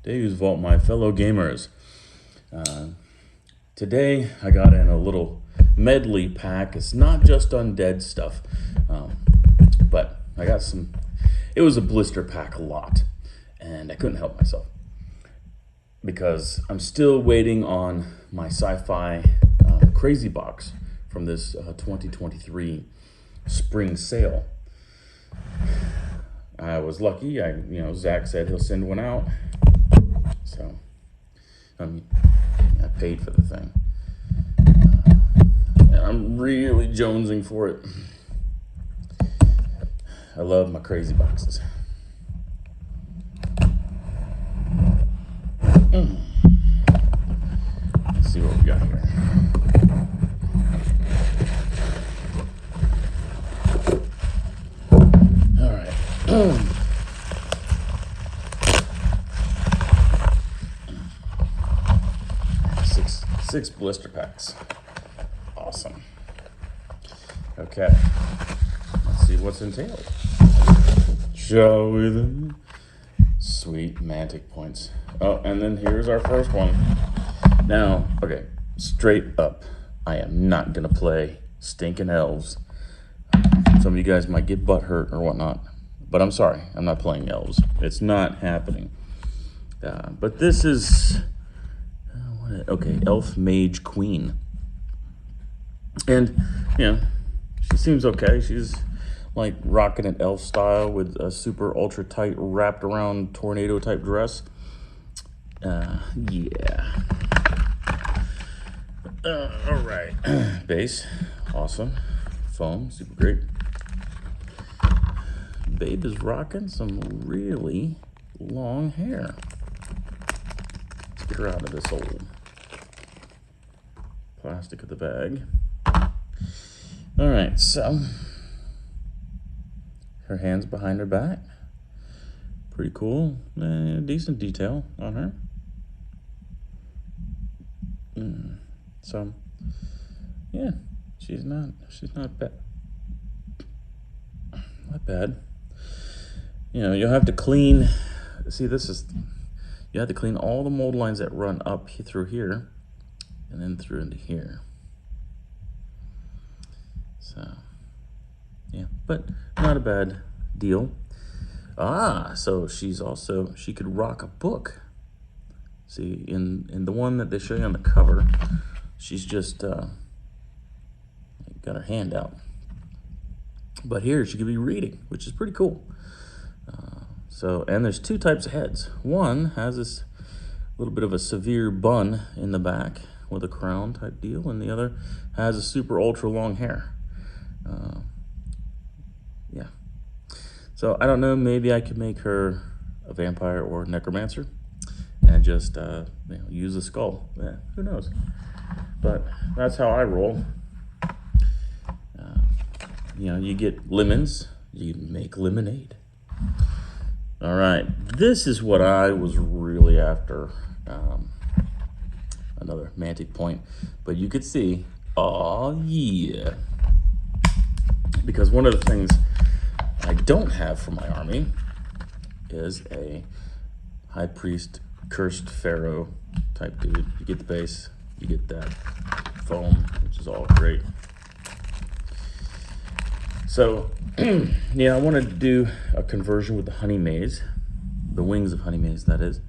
Dave's Vault, my fellow gamers. Today I got in a little medley pack. It's not just undead stuff, but I got some. It was a blister pack a lot, and I couldn't help myself because I'm still waiting on my sci-fi crazy box from this 2023 spring sale. I was lucky. Zach said he'll send one out, so I paid for the thing. And I'm really jonesing for it. I love my crazy boxes. Let's see what we got here. All right. Six blister packs. Awesome. Okay. Let's see what's entailed. Shall we then? Sweet Mantic points. Oh, and then here's our first one. Now, okay, straight up, I am not gonna play stinking elves. Some of you guys might get butthurt or whatnot, but I'm sorry, I'm not playing elves. It's not happening. But this is, okay, Elf Mage Queen. And, she seems okay. She's like rocking an elf style with a super ultra tight wrapped around tornado type dress. Yeah. All right. Base, awesome. Foam, super great. Babe is rocking some really long hair. Let's get her out of this old plastic of the bag. All right, so her hands behind her back. Pretty cool. Decent detail on her. So, yeah, she's not bad. Not bad. You'll have to clean. See, you have to clean all the mold lines that run up through here, and then through into here. So, yeah, but not a bad deal. So she could rock a book. See, in the one that they show you on the cover, she's just got her hand out. But here she could be reading, which is pretty cool. And there's two types of heads. One has this little bit of a severe bun in the back with a crown type deal, and the other has a super ultra long hair. Yeah. So I don't know, maybe I could make her a vampire or necromancer and just use a skull. Yeah, who knows? But that's how I roll. You get lemons, you make lemonade. All right, this is what I was really after. Another Mantic point, but you could see, oh yeah. Because one of the things I don't have for my army is a high priest cursed pharaoh type dude. You get the base, you get that foam, which is all great. So, I wanted to do a conversion with the honey maze, the wings of honey maze, that is.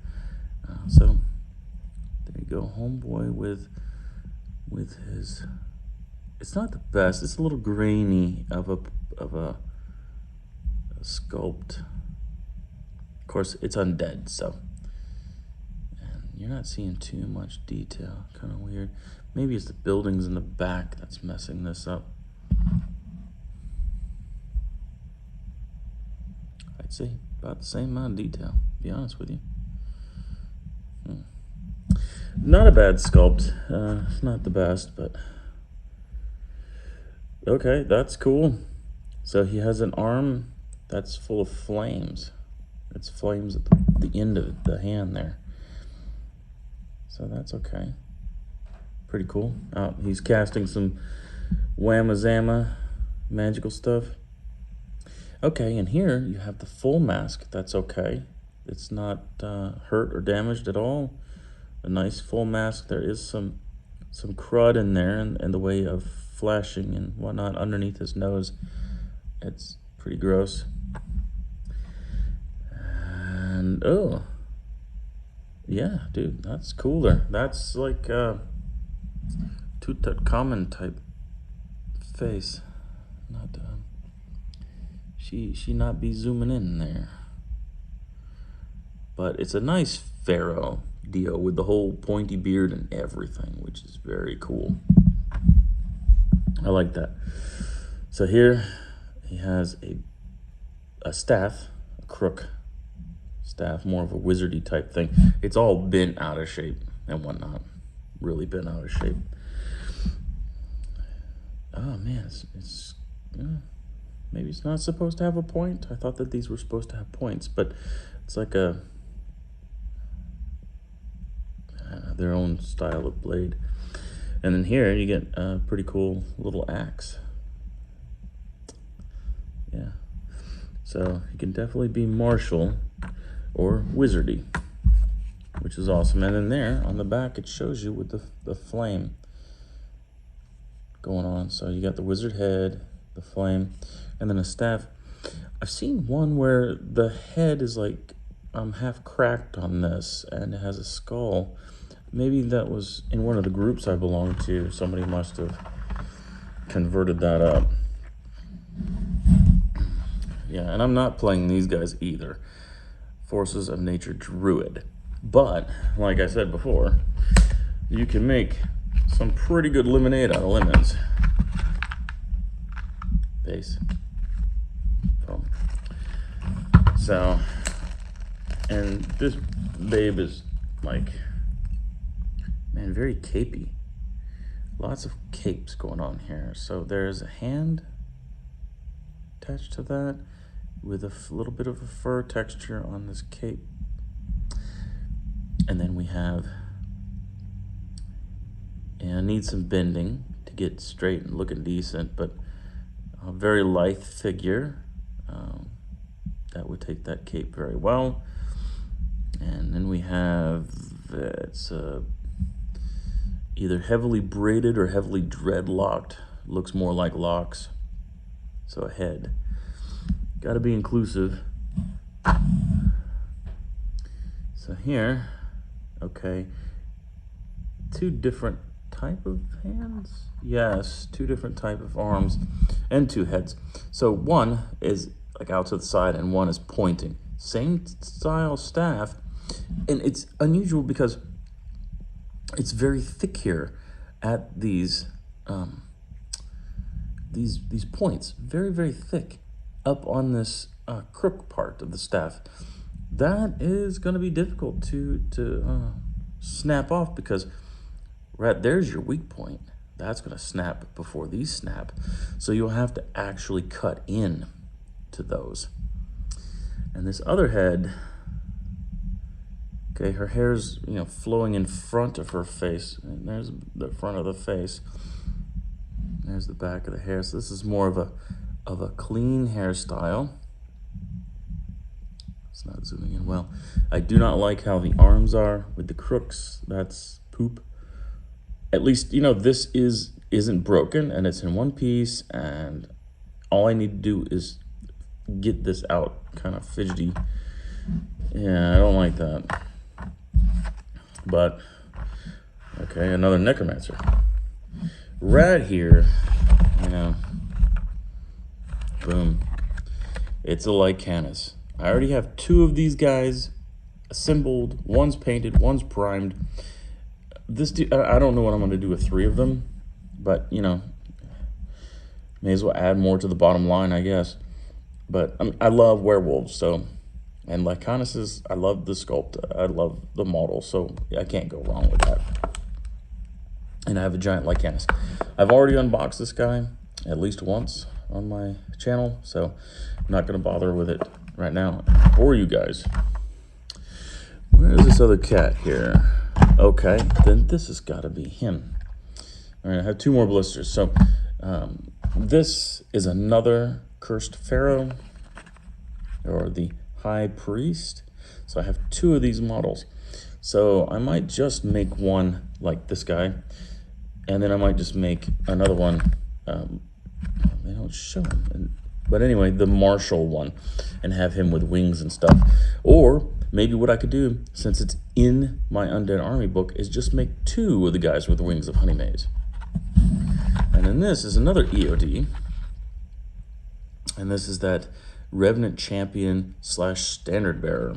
So, there you go, homeboy with his. It's not the best. It's a little grainy of a sculpt. Of course, it's undead, so. And you're not seeing too much detail. Kind of weird. Maybe it's the buildings in the back that's messing this up. I'd say about the same amount of detail, to be honest with you. Not a bad sculpt. It's not the best, but okay, that's cool. So he has an arm that's full of flames. It's flames at the end of the hand there. So that's okay. Pretty cool. He's casting some whamma-zamma magical stuff. Okay, and here you have the full mask. That's okay. It's not hurt or damaged at all. A nice full mask. There is some crud in there and the way of flashing and whatnot underneath his nose. It's pretty gross. And oh, yeah, dude, that's cooler. That's like Tutankhamun type face. Not she not be zooming in there. But it's a nice pharaoh deal with the whole pointy beard and everything, which is very cool. I like that. So here he has a staff, a crook staff, more of a wizardy type thing. It's all bent out of shape and whatnot. Really bent out of shape. Oh man, it's maybe it's not supposed to have a point. I thought that these were supposed to have points, but it's like their own style of blade. And then here you get a pretty cool little axe. Yeah. So you can definitely be martial or wizardy, which is awesome. And then there on the back it shows you with the flame going on. So you got the wizard head, the flame, and then a staff. I've seen one where the head is like half cracked on this and it has a skull. Maybe that was in one of the groups I belonged to. Somebody must have converted that up. Yeah, and I'm not playing these guys either. Forces of Nature Druid. But, like I said before, you can make some pretty good lemonade out of lemons. Base. Boom. So, and this babe is like, man, very capey. Lots of capes going on here. So there's a hand attached to that with a little bit of a fur texture on this cape. And then we have, and needs some bending to get straight and looking decent, but a very lithe figure. That would take that cape very well. And then we have, it's either heavily braided or heavily dreadlocked. Looks more like locks. So a head. Got to be inclusive. So here, okay, two different type of hands. Yes, two different type of arms and two heads. So one is like out to the side and one is pointing. Same style staff, and it's unusual because it's very thick here at these points. Very, very thick up on this crook part of the staff. That is going to be difficult to snap off because right there's your weak point. That's going to snap before these snap. So you'll have to actually cut in to those. And this other head, okay, her hair's, flowing in front of her face. And there's the front of the face. There's the back of the hair. So this is more of a clean hairstyle. It's not zooming in well. I do not like how the arms are with the crooks. That's poop. At least, this isn't broken and it's in one piece, and all I need to do is get this out kind of fidgety. Yeah, I don't like that. But, okay, another necromancer. Right here, boom. It's a Lycanus. I already have two of these guys assembled. One's painted, one's primed. This dude, I don't know what I'm going to do with three of them, but, may as well add more to the bottom line, I guess. But I love werewolves, and Lycanuses, I love the sculpt. I love the model, so I can't go wrong with that. And I have a giant Lycanus. I've already unboxed this guy at least once on my channel, so I'm not going to bother with it right now for you guys. Where's this other cat here? Okay, then this has got to be him. All right, I have two more blisters. So this is another cursed pharaoh, or the high priest. So I have 2 of these models. So I might just make one like this guy, and then I might just make another one. They don't show him, but anyway, the Marshall one, and have him with wings and stuff. Or maybe what I could do, since it's in my Undead Army book, is just make 2 of the guys with wings of Honey Maze. And then this is another EOD, and this is that Revenant Champion / Standard Bearer.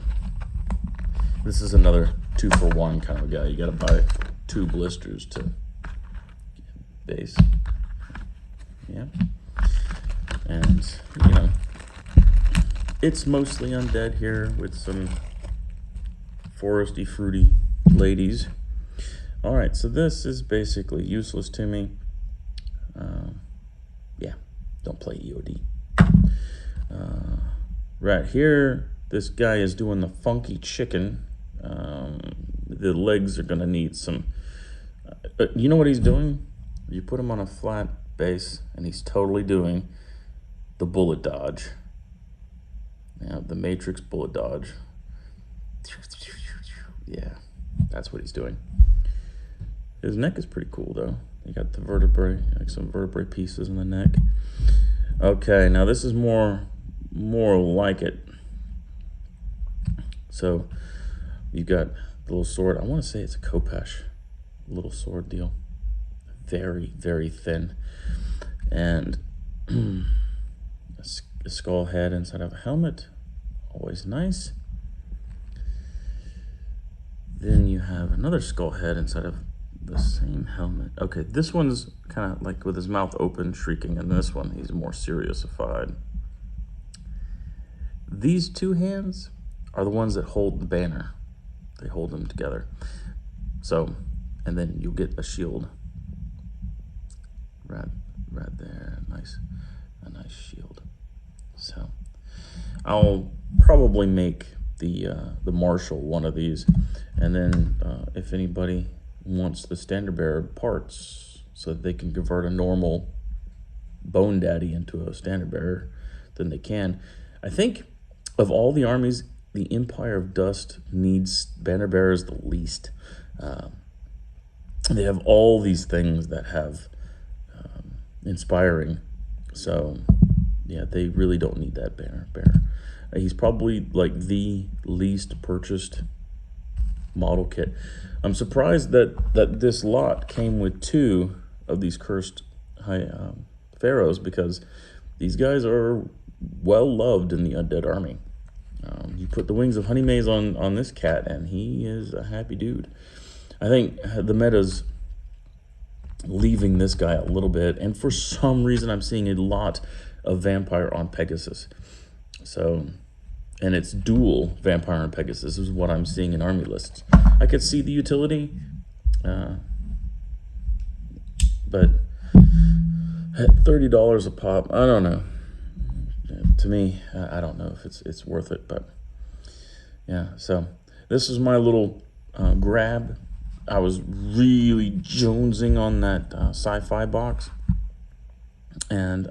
This is another 2-for-1 kind of a guy. You gotta buy 2 blisters to base. Yeah. And, you know, it's mostly undead here with some foresty, fruity ladies. All right, so this is basically useless to me. Yeah, don't play EOD. Right here, this guy is doing the funky chicken. The legs are gonna need some, you know what he's doing? You put him on a flat base and he's totally doing the bullet dodge. Yeah, the Matrix bullet dodge. Yeah, that's what he's doing. His neck is pretty cool though. You got the vertebrae, like some vertebrae pieces in the neck. Okay, now this is more like it. So you got the little sword. I want to say it's a Kopesh little sword deal. Very, very thin. And a skull head inside of a helmet. Always nice. Then you have another skull head inside of the same helmet. Okay, this one's kind of like with his mouth open, shrieking, and this one, he's more seriousified. These 2 hands are the ones that hold the banner. They hold them together. So, and then you'll get a shield. Right there, a nice shield. So, I'll probably make the Marshall one of these, and then if anybody wants the Standard Bearer parts so that they can convert a normal Bone Daddy into a Standard Bearer, then they can. I think of all the armies, the Empire of Dust needs Banner Bearers the least. They have all these things that have inspiring, so yeah, they really don't need that Banner Bearer. He's probably like the least purchased model kit. I'm surprised that this lot came with 2 of these cursed pharaohs, because these guys are well loved in the Undead Army. You put the wings of Honey Maze on this cat and he is a happy dude. I think the meta's leaving this guy a little bit, and for some reason I'm seeing a lot of Vampire on Pegasus. So, and it's dual Vampire and Pegasus is what I'm seeing in army lists. I could see the utility, but at $30 a pop, I don't know. To me, I don't know if it's worth it, but yeah. So this is my little grab. I was really jonesing on that sci-fi box, and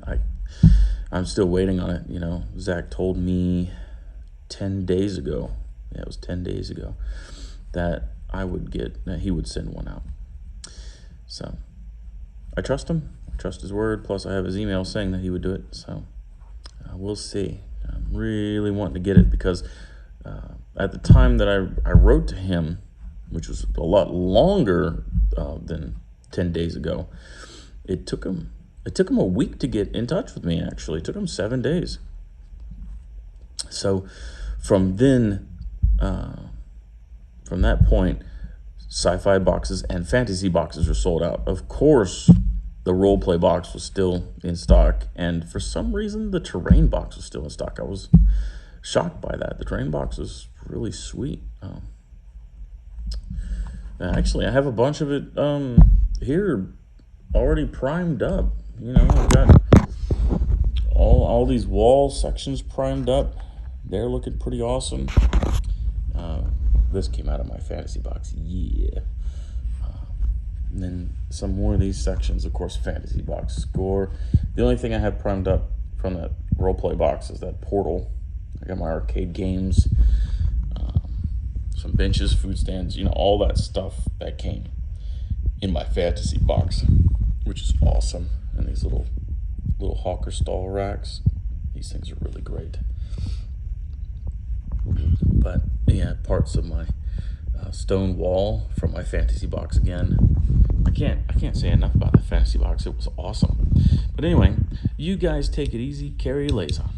I'm still waiting on it. You know, Zach told me 10 days ago, yeah, it was 10 days ago, that he would send one out. So I trust him. I trust his word. Plus I have his email saying that he would do it. So we'll see. I'm really wanting to get it because at the time that I wrote to him, which was a lot longer than 10 days ago, it took him a week to get in touch with me. Actually, it took him 7 days. So from then, from that point, sci-fi boxes and fantasy boxes were sold out. Of course, the role play box was still in stock, and for some reason, the terrain box was still in stock. I was shocked by that. The terrain box is really sweet. Actually, I have a bunch of it here already primed up. You know, I've got all these wall sections primed up. They're looking pretty awesome. This came out of my fantasy box, yeah. And then some more of these sections, of course, fantasy box score. The only thing I have primed up from that roleplay box is that portal. I got my arcade games. some benches, food stands, you know, all that stuff that came in my fantasy box, which is awesome. And these little hawker stall racks, these things are really great. But yeah, parts of my stone wall from my fantasy box again. I can't say enough about the fantasy box. It was awesome. But anyway, you guys take it easy. Carry your lays on.